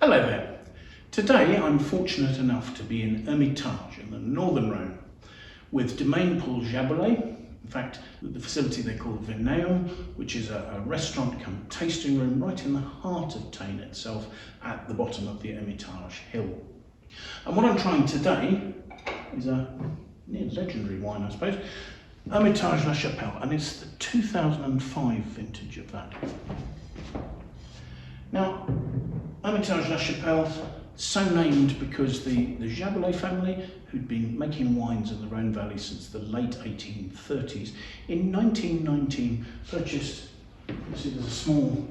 Hello there. Today I'm fortunate enough to be in Hermitage in the northern Rhone with Domaine Paul Jaboulet. In fact, the facility they call Vineyard, which is a restaurant come tasting room right in the heart of Tain itself at the bottom of the Hermitage hill. And what I'm trying today is a legendary wine, I suppose, Hermitage La Chapelle, and it's the 2005 vintage of that. Now, Hermitage La Chapelle, so named because the Jaboulet family, who'd been making wines in the Rhone Valley since the late 1830s, in 1919 purchased, you see there's a small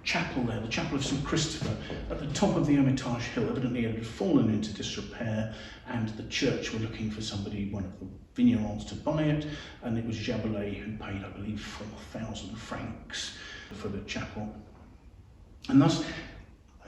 chapel there, the Chapel of St Christopher, at the top of the Hermitage hill. Evidently it had fallen into disrepair and the church were looking for somebody, one of the vignerons, to buy it, and it was Jaboulet who paid, I believe, 4,000 francs for the chapel. And that's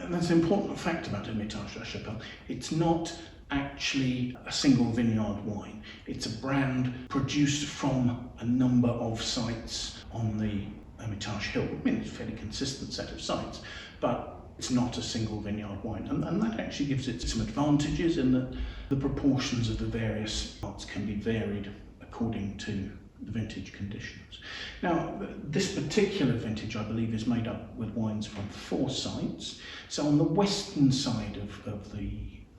an important fact about Hermitage La Chapelle. It's not actually a single vineyard wine. It's a brand produced from a number of sites on the Hermitage Hill. I mean, it's a fairly consistent set of sites, but it's not a single vineyard wine. And that actually gives it some advantages in that the proportions of the various parts can be varied according to the vintage conditions. Now, this particular vintage, I believe, is made up with wines from 4 sites. So on the western side of the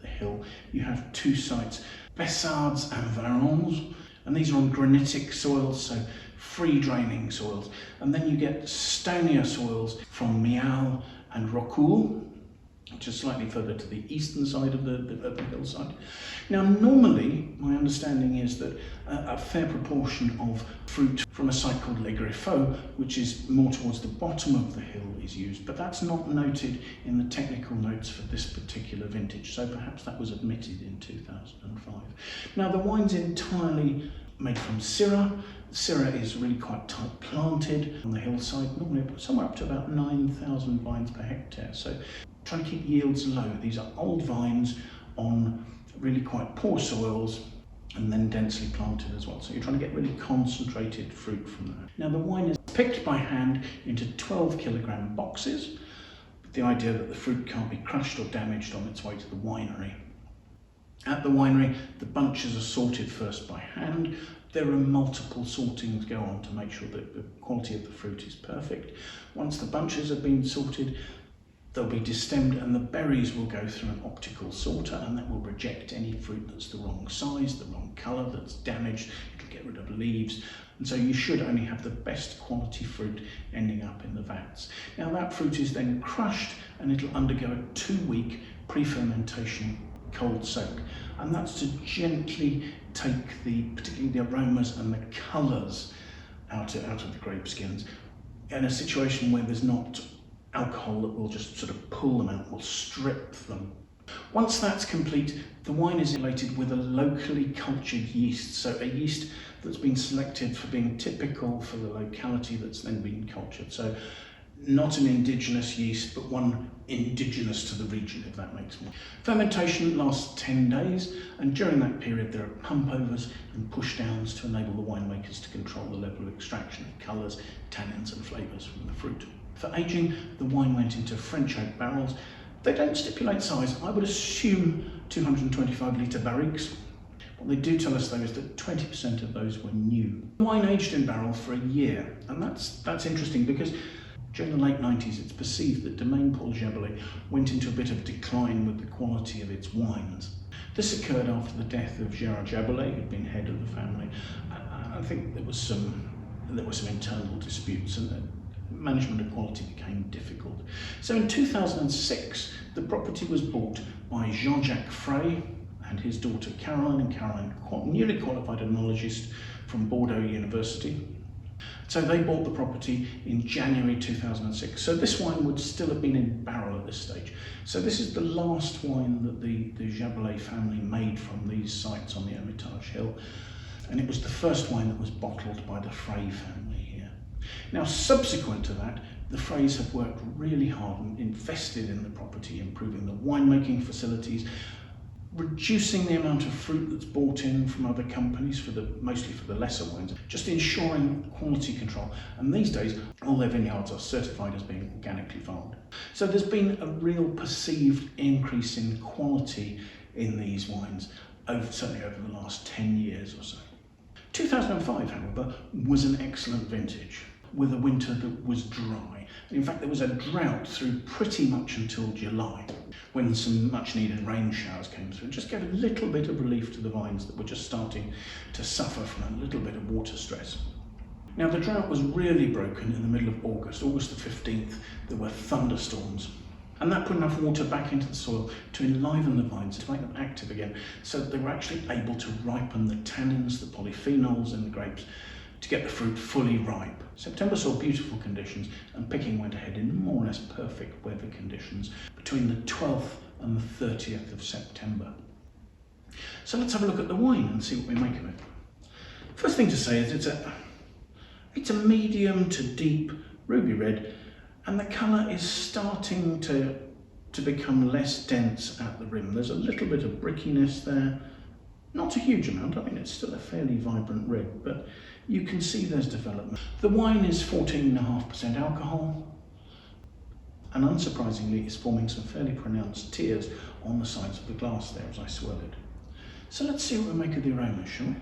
hill, you have 2 sites, Bessards and Varens, and these are on granitic soils, so free draining soils. And then you get stonier soils from Mial and Rocoul, which is slightly further to the eastern side of the hillside. Now, normally, my understanding is that a fair proportion of fruit from a site called Les Griffaux, which is more towards the bottom of the hill, is used, but that's not noted in the technical notes for this particular vintage, so perhaps that was omitted in 2005. Now, the wine's entirely made from Syrah. Syrah is really quite tight planted on the hillside, normally somewhere up to about 9,000 vines per hectare. So trying to keep yields low. These are old vines on really quite poor soils and then densely planted as well. So you're trying to get really concentrated fruit from that. Now the wine is picked by hand into 12 kilogram boxes, with the idea that the fruit can't be crushed or damaged on its way to the winery. At the winery, the bunches are sorted first by hand. There are multiple sortings go on to make sure that the quality of the fruit is perfect. Once the bunches have been sorted, they'll be destemmed and the berries will go through an optical sorter, and that will reject any fruit that's the wrong size, the wrong colour, that's damaged. It'll get rid of leaves. And so you should only have the best quality fruit ending up in the vats. Now that fruit is then crushed and it'll undergo a 2-week pre-fermentation cold soak. And that's to gently take particularly the aromas and the colours out of the grape skins in a situation where there's not alcohol that will just sort of pull them out, will strip them. Once that's complete, the wine is elated with a locally cultured yeast, so a yeast that's been selected for being typical for the locality that's then been cultured. So not an indigenous yeast, but one indigenous to the region, if that makes more. Fermentation lasts 10 days, and during that period there are pump overs and push downs to enable the winemakers to control the level of extraction of colours, tannins and flavours from the fruit. For aging, the wine went into French oak barrels. They don't stipulate size. I would assume 225 litre barriques. What they do tell us though is that 20% of those were new. The wine aged in barrel for a year, and that's interesting because during the late 90s it's perceived that Domaine Paul Jaboulet went into a bit of decline with the quality of its wines. This occurred after the death of Gerard Jaboulet, who'd been head of the family. I think there were some internal disputes, and management of quality became difficult. So in 2006, the property was bought by Jean-Jacques Frey and his daughter Caroline, newly qualified enologist from Bordeaux University. So they bought the property in January 2006. So this wine would still have been in barrel at this stage. So this is the last wine that the Jaboulet family made from these sites on the Hermitage Hill. And it was the first wine that was bottled by the Frey family here. Now, subsequent to that, the Freys have worked really hard and invested in the property, improving the winemaking facilities, reducing the amount of fruit that's bought in from other companies, mostly for the lesser wines, just ensuring quality control. And these days, all their vineyards are certified as being organically farmed. So there's been a real perceived increase in quality in these wines, certainly over the last 10 years or so. 2005, however, was an excellent vintage, with a winter that was dry. In fact, there was a drought through pretty much until July, when some much needed rain showers came through and just gave a little bit of relief to the vines that were just starting to suffer from a little bit of water stress. Now, the drought was really broken in the middle of August the 15th, there were thunderstorms. And that put enough water back into the soil to enliven the vines, to make them active again, so that they were actually able to ripen the tannins, the polyphenols in the grapes, to get the fruit fully ripe. September saw beautiful conditions, and picking went ahead in more or less perfect weather conditions between the 12th and the 30th of September. So let's have a look at the wine and see what we make of it. First thing to say is it's a medium to deep ruby red, and the colour is starting to become less dense at the rim. There's a little bit of brickiness there, not a huge amount. I mean, it's still a fairly vibrant red, but you can see there's development. The wine is 14.5% alcohol, and unsurprisingly is forming some fairly pronounced tears on the sides of the glass there as I swirl it. So let's see what we make of the aroma, shall we?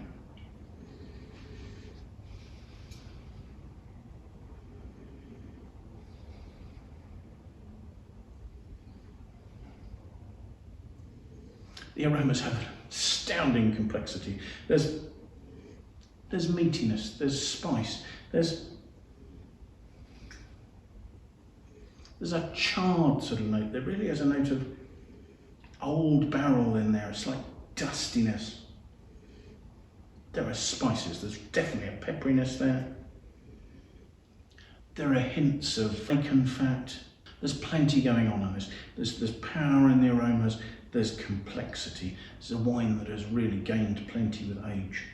The aromas have astounding complexity. There's meatiness, there's spice, there's a charred sort of note. There really is a note of old barrel in there. It's like dustiness. There are spices. There's definitely a pepperiness there. There are hints of bacon fat. There's plenty going on in this. There's power in the aromas. There's complexity. It's a wine that has really gained plenty with age.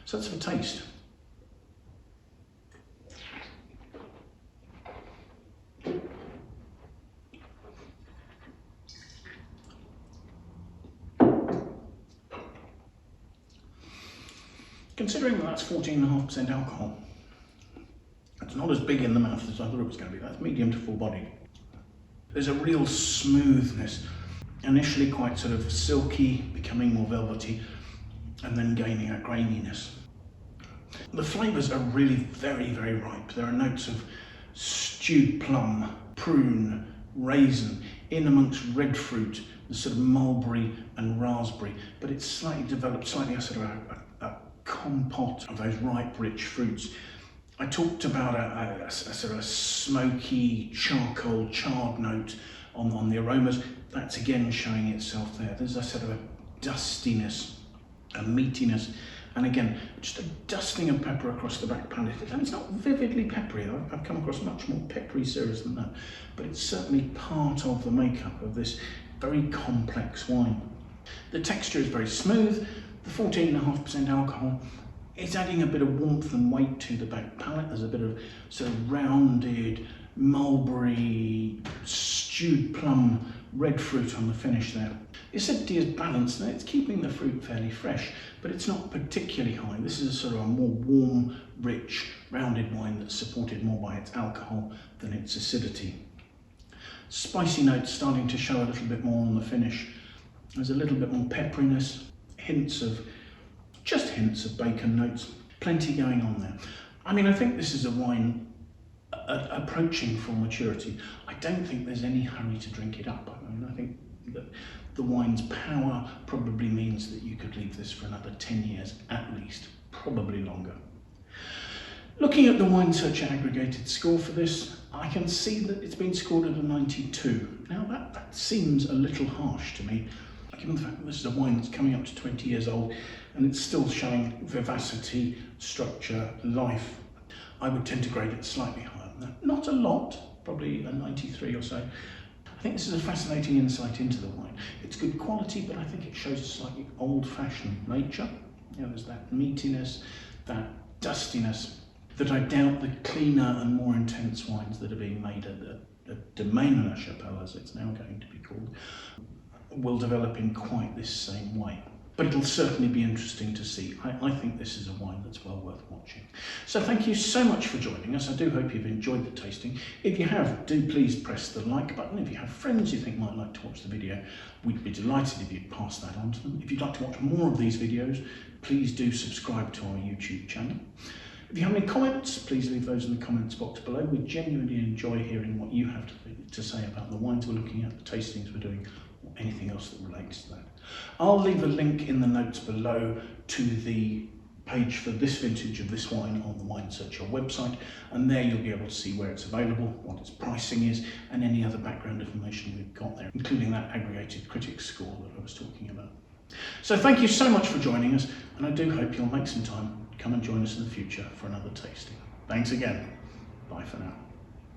So let's have a taste. Considering that that's 14.5% alcohol, it's not as big in the mouth as I thought it was going to be. That's medium to full bodied. There's a real smoothness, initially quite sort of silky, becoming more velvety, and then gaining a graininess. The flavours are really very, very ripe. There are notes of stewed plum, prune, raisin, in amongst red fruit, the sort of mulberry and raspberry, but it's slightly developed, slightly a sort of a compote of those ripe, rich fruits. I talked about a sort of smoky, charcoal, charred note on the aromas. That's again showing itself there. There's a sort of a dustiness, a meatiness, and again, just a dusting of pepper across the back palate. And it's not vividly peppery. I've come across much more peppery cereals than that, but it's certainly part of the makeup of this very complex wine. The texture is very smooth. The 14.5% alcohol is adding a bit of warmth and weight to the back palate. There's a bit of sort of rounded mulberry, stewed plum, red fruit on the finish there. The acidity is balanced and it's keeping the fruit fairly fresh, but it's not particularly high. This is a sort of a more warm, rich, rounded wine that's supported more by its alcohol than its acidity. Spicy notes starting to show a little bit more on the finish. There's a little bit more pepperiness, hints of bacon notes, plenty going on there. I mean, I think this is a wine approaching full maturity. I don't think there's any hurry to drink it up. I mean, I think that the wine's power probably means that you could leave this for another 10 years at least, probably longer. Looking at the Wine Searcher aggregated score for this, I can see that it's been scored at a 92. Now that seems a little harsh to me, given the fact that this is a wine that's coming up to 20 years old and it's still showing vivacity, structure, life. I would tend to grade it slightly higher than that. Not a lot, probably a 93 or so. I think this is a fascinating insight into the wine. It's good quality, but I think it shows a slightly old-fashioned nature. You know, there's that meatiness, that dustiness. that I doubt the cleaner and more intense wines that are being made at Domaine Paul Jaboulet, as it's now going to be called, will develop in quite this same way. But it'll certainly be interesting to see. I think this is a wine that's well worth watching. So thank you so much for joining us. I do hope you've enjoyed the tasting. If you have, do please press the like button. If you have friends you think might like to watch the video, we'd be delighted if you'd pass that on to them. If you'd like to watch more of these videos, please do subscribe to our YouTube channel. If you have any comments, please leave those in the comments box below. We genuinely enjoy hearing what you have to say about the wines we're looking at, the tastings we're doing, or anything else that relates to that. I'll leave a link in the notes below to the page for this vintage of this wine on the Wine Searcher website, and there you'll be able to see where it's available, what its pricing is, and any other background information we've got there, including that aggregated critics score that I was talking about. So thank you so much for joining us, and I do hope you'll make some time to come and join us in the future for another tasting. Thanks again. Bye for now.